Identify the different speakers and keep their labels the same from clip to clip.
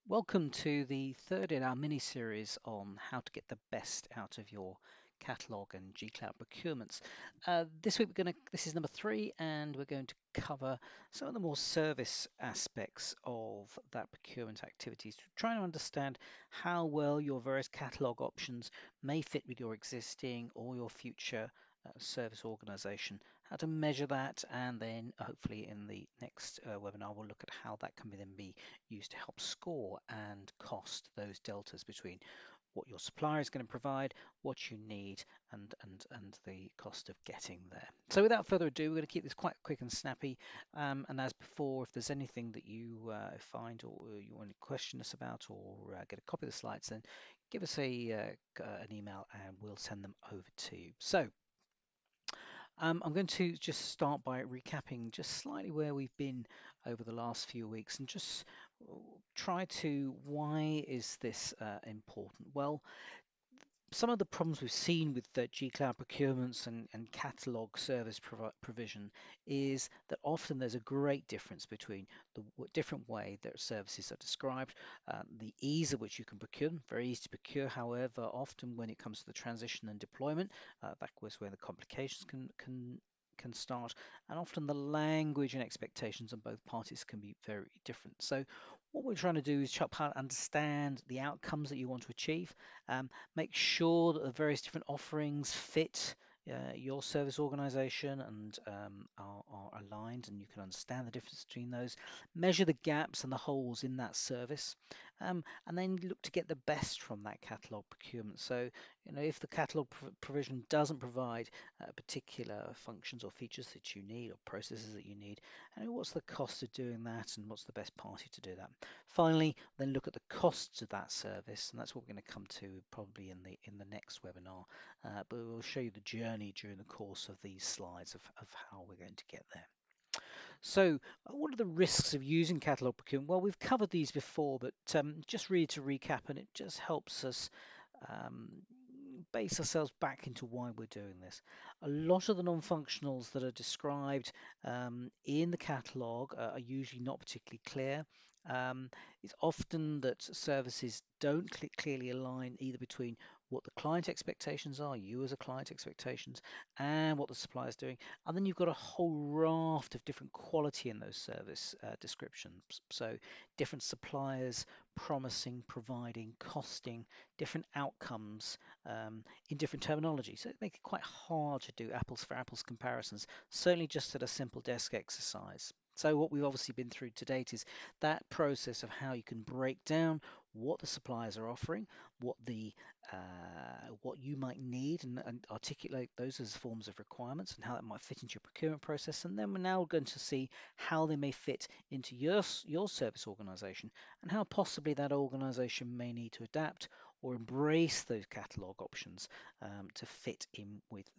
Speaker 1: Welcome to the third in our mini series on how to get the best out of your catalog and G-Cloud procurements. This week this is number 3, and we're going to cover some of the more service aspects of that procurement activities to try and understand how well your various catalog options may fit with your existing or your future service organization, how to measure that, and then hopefully in the next webinar we'll look at how that can then be used to help score and cost those deltas between what your supplier is going to provide, what you need, and the cost of getting there. So without further ado, we're going to keep this quite quick and snappy. And as before, if there's anything that you find or you want to question us about or get a copy of the slides, then give us an email and we'll send them over to you. So I'm going to just start by recapping just slightly where we've been over the last few weeks and just try to why is this important? Well, some of the problems we've seen with the G-Cloud procurements and catalog service provision is that often there's a great difference between the different way that services are described, the ease at which you can procure them, very easy to procure. However, often when it comes to the transition and deployment, that was where the complications can start, and often the language and expectations on both parties can be very different. So what we're trying to do is help understand the outcomes that you want to achieve, make sure that the various different offerings fit your service organization and are aligned, and you can understand the difference between those, measure the gaps and the holes in that service, and then look to get the best from that catalog procurement. So, if the catalog provision doesn't provide particular functions or features that you need or processes that you need, and what's the cost of doing that and what's the best party to do that. Finally, then look at the costs of that service, and that's what we're going to come to probably in the next webinar. But we'll show you the journey during the course of these slides of how we're going to get there. So, what are the risks of using catalog procurement? Well, we've covered these before, but just really to recap, and it just helps us um, base ourselves back into why we're doing this. A lot of the non-functionals that are described in the catalog are usually not particularly clear. It's often that services don't clearly align either between what the client expectations are, you as a client expectations, and what the supplier is doing. And then you've got a whole raft of different quality in those service descriptions. So different suppliers promising, providing, costing, different outcomes in different terminology. So it makes it quite hard to do apples for apples comparisons, certainly just at a simple desk exercise. So what we've obviously been through to date is that process of how you can break down what the suppliers are offering, what you might need, and articulate those as forms of requirements and how that might fit into your procurement process. And then we're now going to see how they may fit into your service organization and how possibly that organization may need to adapt or embrace those catalog options to fit in with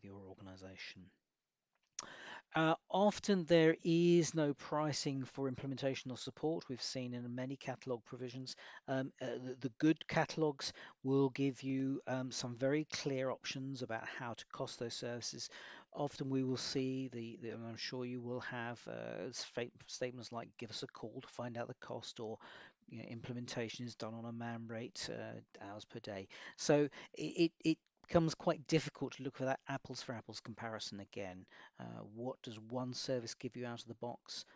Speaker 1: your organization. Often there is no pricing for implementation or support. We've seen in many catalog provisions. The good catalogs will give you some very clear options about how to cost those services. Often we will see and I'm sure you will have statements like "give us a call to find out the cost," or implementation is done on a man rate, hours per day. So it becomes quite difficult to look for that apples for apples comparison again. What does one service give you out of the box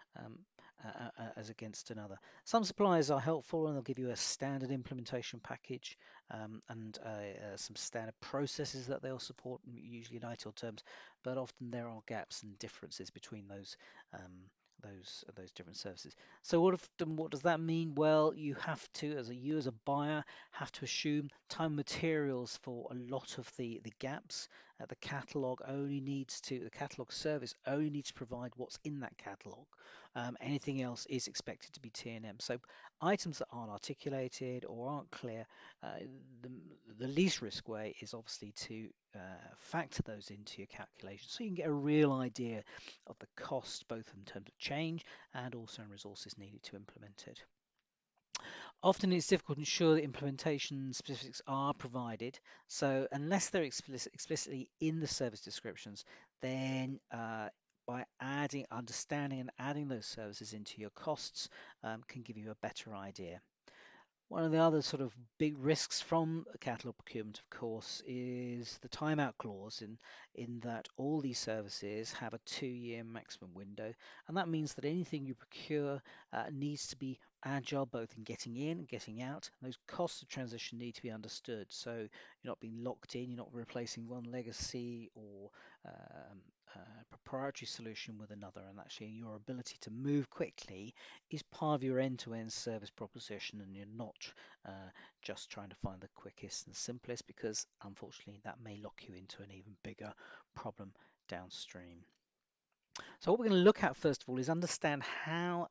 Speaker 1: as against another? Some suppliers are helpful and they'll give you a standard implementation package and some standard processes that they'll support, usually in ITIL terms, but often there are gaps and differences between those different services. So what does that mean? Well, you have to, you as a buyer, have to assume time and materials for a lot of the gaps. The catalog service only needs to provide what's in that catalog. Anything else is expected to be T&M. So items that aren't articulated or aren't clear, the, the least risk way is obviously to factor those into your calculation so you can get a real idea of the cost, both in terms of change and also in resources needed to implement it. Often it's difficult to ensure that implementation specifics are provided. So unless they're explicitly in the service descriptions, then by understanding and adding those services into your costs, can give you a better idea. One of the other sort of big risks from catalog procurement, of course, is the timeout clause in that all these services have a 2-year maximum window, and that means that anything you procure needs to be agile both in getting in and getting out. Those costs of transition need to be understood, so you're not being locked in, you're not replacing one legacy or proprietary solution with another, and actually your ability to move quickly is part of your end-to-end service proposition, and you're not just trying to find the quickest and simplest, because unfortunately that may lock you into an even bigger problem downstream. So what we're going to look at first of all is understand how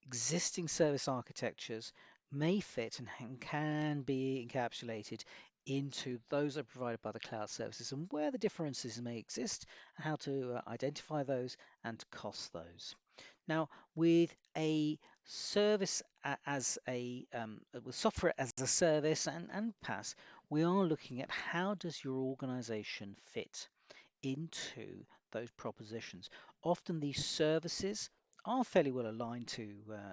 Speaker 1: existing service architectures may fit and can be encapsulated into those that are provided by the cloud services, and where the differences may exist, and how to identify those and to cost those. Now, with a service as a with software as a service and PaaS, we are looking at how does your organization fit into those propositions. Often these services are fairly well aligned to,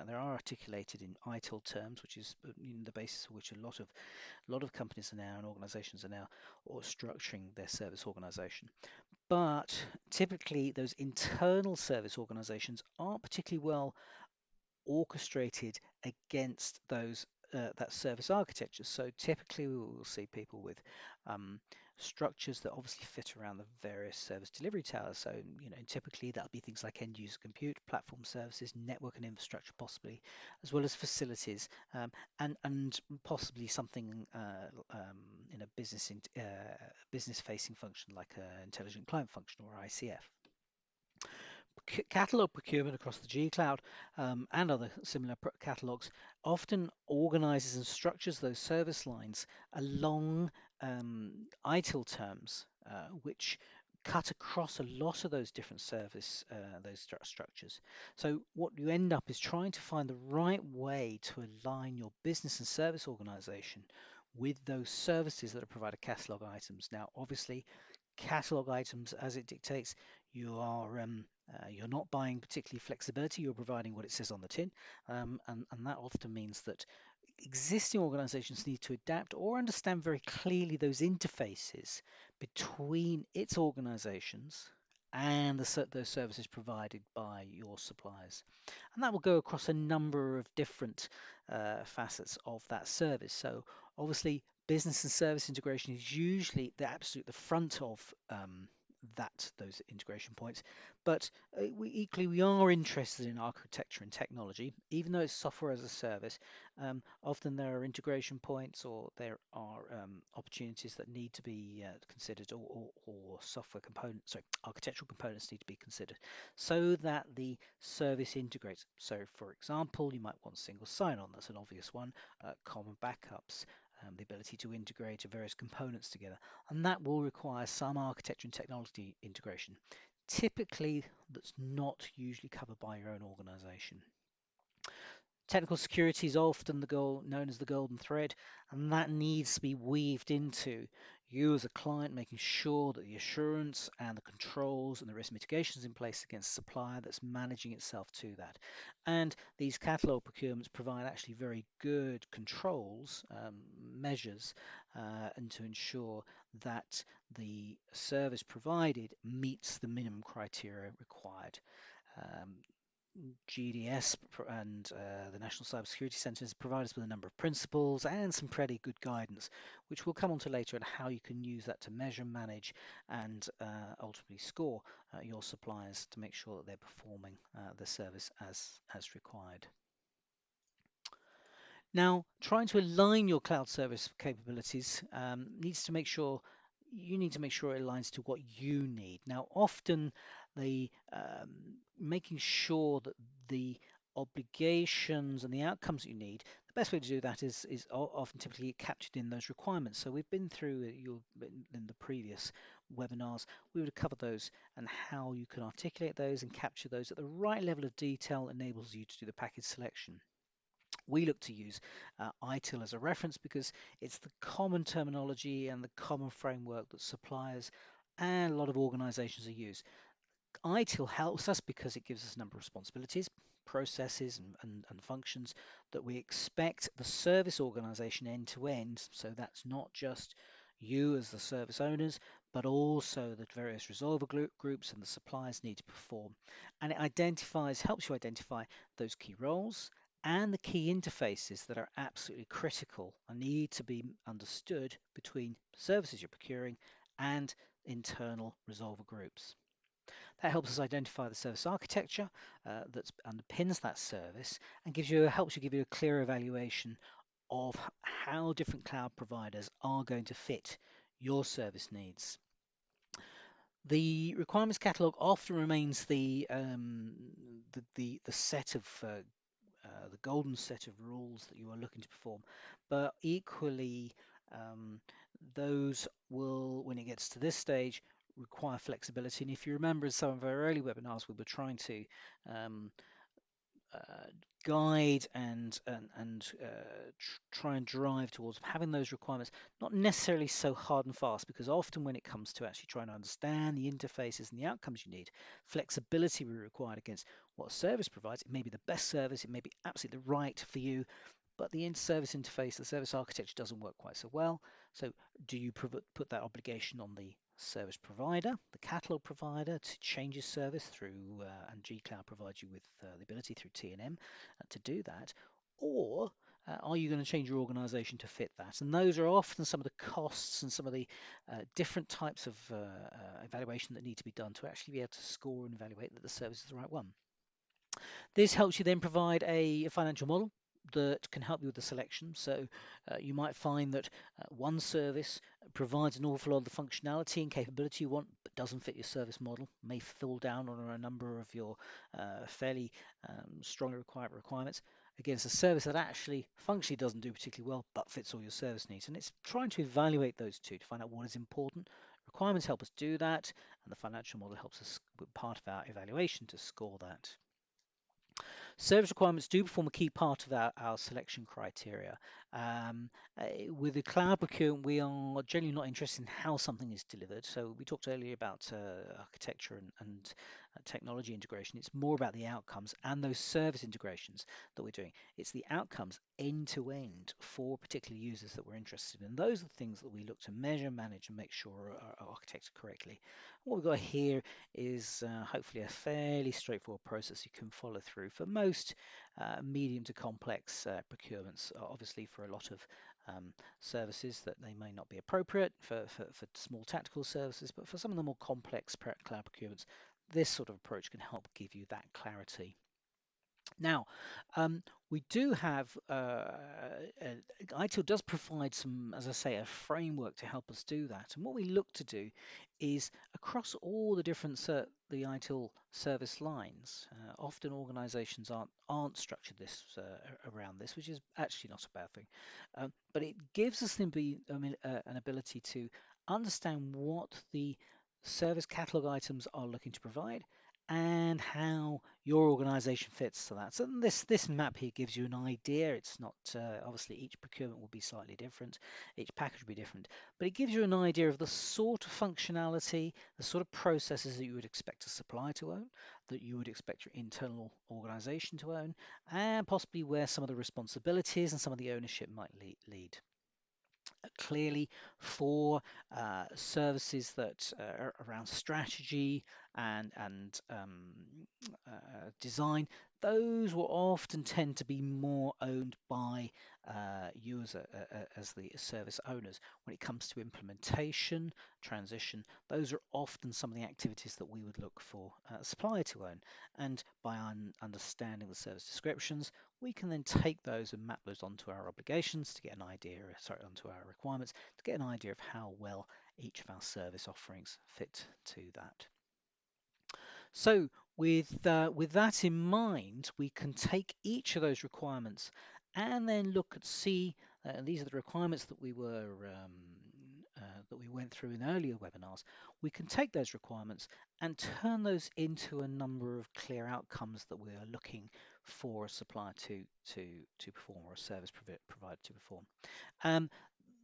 Speaker 1: they are articulated in ITIL terms, which is the basis of which a lot of companies are now and organizations are now or structuring their service organization. But typically those internal service organizations aren't particularly well orchestrated against those that service architecture. So typically we will see people with structures that obviously fit around the various service delivery towers. So typically that'll be things like end user compute, platform services, network and infrastructure possibly, as well as facilities, and possibly something in a business facing function like an intelligent client function or ICF. Catalog procurement across the G Cloud and other similar catalogs often organizes and structures those service lines along ITIL terms, which cut across a lot of those different service structures. So what you end up is trying to find the right way to align your business and service organization with those services that are provided catalog items. Now, obviously, catalog items, as it dictates, you're not buying particularly flexibility, you're providing what it says on the tin, and that often means that existing organizations need to adapt or understand very clearly those interfaces between its organizations and those services provided by your suppliers. And that will go across a number of different facets of that service. So obviously business and service integration is usually the front of those integration points, but we are interested in architecture and technology, even though it's software as a service. Often there are integration points, or there are opportunities that need to be considered, or software components, sorry, architectural components need to be considered, so that the service integrates. So, for example, you might want single sign-on. That's an obvious one. Common backups. The ability to integrate various components together, and that will require some architecture and technology integration. Typically, that's not usually covered by your own organization. Technical security is often known as the golden thread, and that needs to be weaved into you as a client, making sure that the assurance and the controls and the risk mitigations in place against a supplier that's managing itself to that. And these catalog procurements provide actually very good controls, measures, and to ensure that the service provided meets the minimum criteria required. GDS and the National Cybersecurity Centres provide us with a number of principles and some pretty good guidance, which we'll come on to later, on how you can use that to measure, manage, and ultimately score your suppliers to make sure that they're performing the service as required. Now, trying to align your cloud service capabilities needs to make sure you need to make sure it aligns to what you need. Now, often the making sure that the obligations and the outcomes that you need, the best way to do that is often typically captured in those requirements. So we've been through in the previous webinars, we would have covered those and how you can articulate those and capture those at the right level of detail enables you to do the package selection. We look to use ITIL as a reference because it's the common terminology and the common framework that suppliers and a lot of organizations are used. ITIL helps us because it gives us a number of responsibilities, processes, and functions that we expect the service organization end to end. So that's not just you as the service owners, but also the various resolver groups and the suppliers need to perform. And it helps you identify those key roles and the key interfaces that are absolutely critical and need to be understood between services you're procuring and internal resolver groups. That helps us identify the service architecture that underpins that service and helps you give you a clear evaluation of how different cloud providers are going to fit your service needs. The requirements catalog often remains the set of the golden set of rules that you are looking to perform, but equally those will, when it gets to this stage, require flexibility. And if you remember in some of our early webinars, we were trying to um, uh, guide and try and drive towards having those requirements not necessarily so hard and fast, because often when it comes to actually trying to understand the interfaces and the outcomes you need, flexibility will be required against what a service provides. It may be the best service, it may be absolutely right for you, but the service interface, the service architecture doesn't work quite so well. So do you put that obligation on the service provider, the catalog provider, to change your service through, and G-Cloud provides you with the ability through T&M to do that, or are you going to change your organization to fit that? And those are often some of the costs and some of the different types of evaluation that need to be done to actually be able to score and evaluate that the service is the right one. This helps you then provide a financial model that can help you with the selection. So you might find that one service provides an awful lot of the functionality and capability you want, but doesn't fit your service model, may fall down on a number of your fairly strongly required requirements against a service that actually functionally doesn't do particularly well, but fits all your service needs. And it's trying to evaluate those two to find out what is important. Requirements help us do that, and the financial model helps us with part of our evaluation to score that. Service requirements do form a key part of our selection criteria. With the cloud procurement, we are generally not interested in how something is delivered. So we talked earlier about architecture and technology integration. It's more about the outcomes and those service integrations that we're doing. It's the outcomes end to end for particular users that we're interested in. Those are the things that we look to measure, manage, and make sure are architected correctly. What we've got here is hopefully a fairly straightforward process you can follow through for most medium to complex procurements. Obviously, for a lot of services that they may not be appropriate for small tactical services, but for some of the more complex cloud procurements, this sort of approach can help give you that clarity. Now, we do have, ITIL does provide some, as I say, a framework to help us do that. And what we look to do is across all the different the ITIL service lines, often organizations aren't structured around this, which is actually not a bad thing. But it gives us an ability to understand what the service catalog items are looking to provide and how your organization fits to that. So this map here gives you an idea. It's not obviously each procurement will be slightly different, each package will be different, but it gives you an idea of the sort of functionality, the sort of processes that you would expect a supplier to own, that you would expect your internal organization to own, and possibly where some of the responsibilities and some of the ownership might lead. Clearly, for services that are around strategy and design, those will often tend to be more owned by you as the service owners. When it comes to implementation, transition, those are often some of the activities that we would look for a supplier to own. And by understanding the service descriptions, we can then take those and map those onto our obligations to get an idea, onto our requirements to get an idea of how well each of our service offerings fit to that. So with that in mind, we can take each of those requirements and then look at these are the requirements that we went through in earlier webinars. We can take those requirements and turn those into a number of clear outcomes that we are looking for a supplier to perform or a service provider to perform.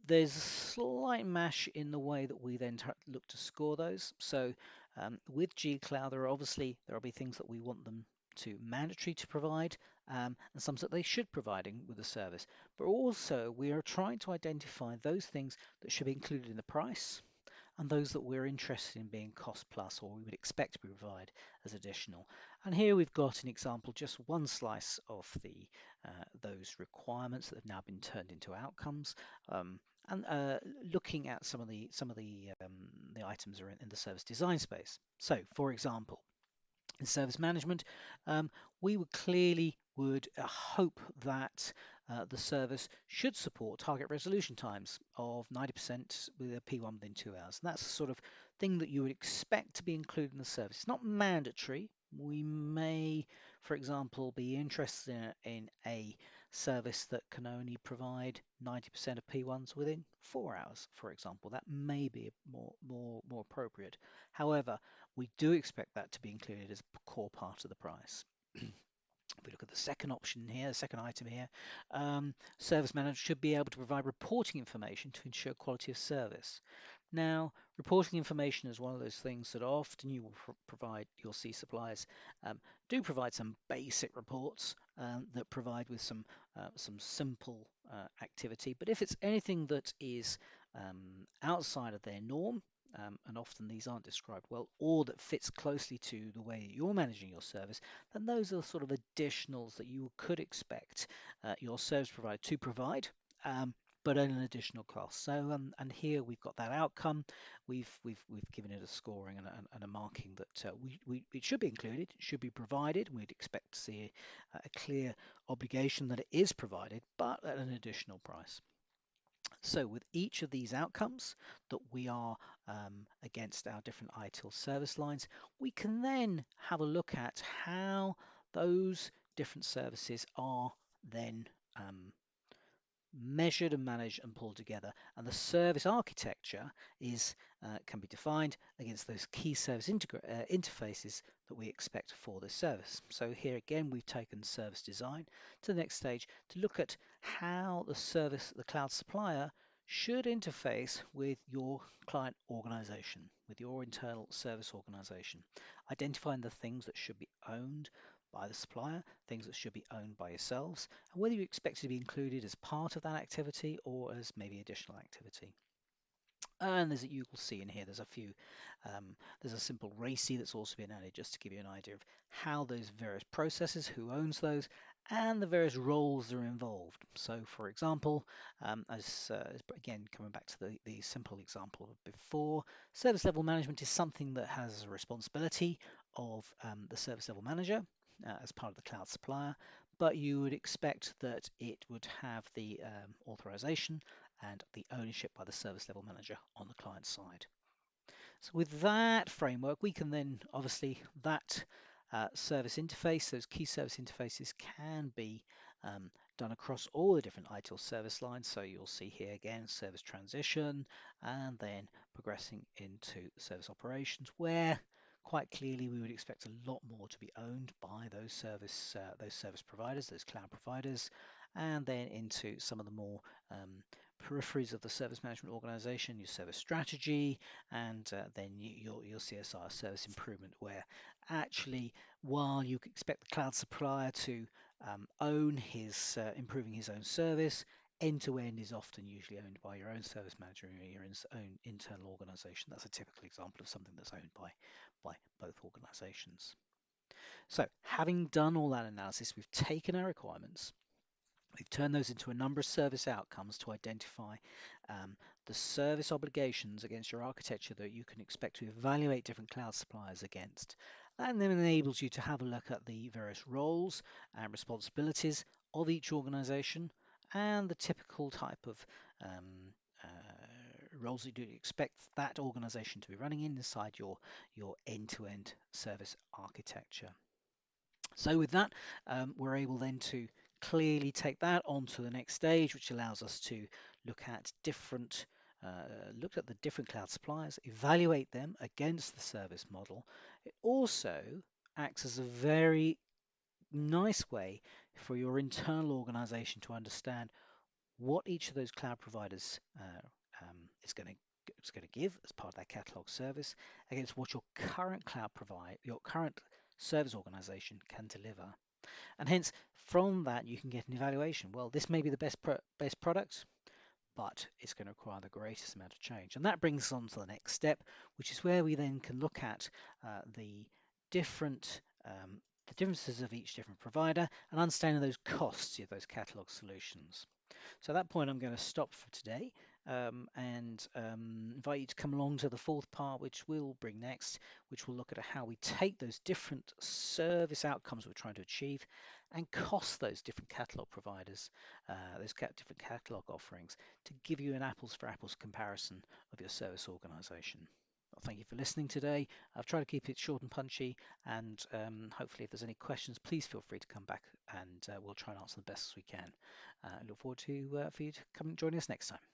Speaker 1: There's a slight mash in the way that we then look to score those. So With G-Cloud, there will be things that we want them to mandatory to provide, and some that they should providing with the service. But also, we are trying to identify those things that should be included in the price and those that we're interested in being cost plus or we would expect to provide as additional. And here we've got an example, just one slice of those requirements that have now been turned into outcomes. And looking at some of the items are in the service design space. So, for example, in service management, we would clearly hope that the service should support target resolution times of 90% with a P1 within 2 hours. And that's the sort of thing that you would expect to be included in the service. It's not mandatory. We may, for example, be interested in a service that can only provide 90% of P1s within 4 hours, for example. That may be more appropriate. However, we do expect that to be included as a core part of the price. If we look at the second option here, the second item here, service managers should be able to provide reporting information to ensure quality of service. Now, reporting information is one of those things that often you will provide, you'll see suppliers do provide some basic reports that provide with some simple activity. But if it's anything that is outside of their norm, and often these aren't described well, or that fits closely to the way you're managing your service, then those are the sort of additionals that you could expect your service provider to provide, but at an additional cost. So, and here we've got that outcome. We've given it a scoring and a marking that it should be included, it should be provided. We'd expect to see a clear obligation that it is provided, but at an additional price. So with each of these outcomes that we are against our different ITIL service lines, we can then have a look at how those different services are then measured and managed and pulled together. And the service architecture can be defined against those key service interfaces that we expect for this service. So here again, we've taken service design to the next stage to look at how the cloud supplier should interface with your client organization, with your internal service organization, identifying the things that should be owned by the supplier, things that should be owned by yourselves, and whether you expect it to be included as part of that activity or as maybe additional activity. And as you will see in here, there's a simple RACI that's also been added just to give you an idea of how those various processes, who owns those, and the various roles that are involved. So for example, again, coming back to the simple example of before, service level management is something that has a responsibility of the service level manager as part of the cloud supplier, but you would expect that it would have the authorization and the ownership by the service level manager on the client side. So with that framework, we can then obviously that service interface, those key service interfaces can be done across all the different ITIL service lines. So you'll see here again, service transition, and then progressing into service operations, where quite clearly we would expect a lot more to be owned by those service providers, those cloud providers, and then into some of the more peripheries of the service management organization, your service strategy, and then your CSR, service improvement, where actually while you expect the cloud supplier to own his improving his own service, end-to-end is often usually owned by your own service manager or your own internal organization. That's a typical example of something that's owned by both organizations. So having done all that analysis, we've taken our requirements, we've turned those into a number of service outcomes to identify the service obligations against your architecture that you can expect to evaluate different cloud suppliers against. That then enables you to have a look at the various roles and responsibilities of each organization and the typical type of roles that you expect that organization to be running inside your end-to-end service architecture. So with that, we're able then to clearly take that on to the next stage, which allows us to look at the different cloud suppliers, evaluate them against the service model. It also acts as a very nice way for your internal organization to understand what each of those cloud providers is going to is going to give as part of that catalog service against what your current your current service organization can deliver. And hence, from that, you can get an evaluation. Well, this may be the best product, but it's going to require the greatest amount of change. And that brings us on to the next step, which is where we then can look at the different the differences of each different provider and understanding those costs of those catalog solutions. So at that point, I'm going to stop for today and invite you to come along to the fourth part, which we'll bring next, which will look at how we take those different service outcomes we're trying to achieve and cost those different catalog providers, different catalog offerings to give you an apples for apples comparison of your service organization. Well, thank you for listening today. I've tried to keep it short and punchy, and hopefully if there's any questions, please feel free to come back and we'll try and answer the best as we can. I look forward to for you to come and join us next time.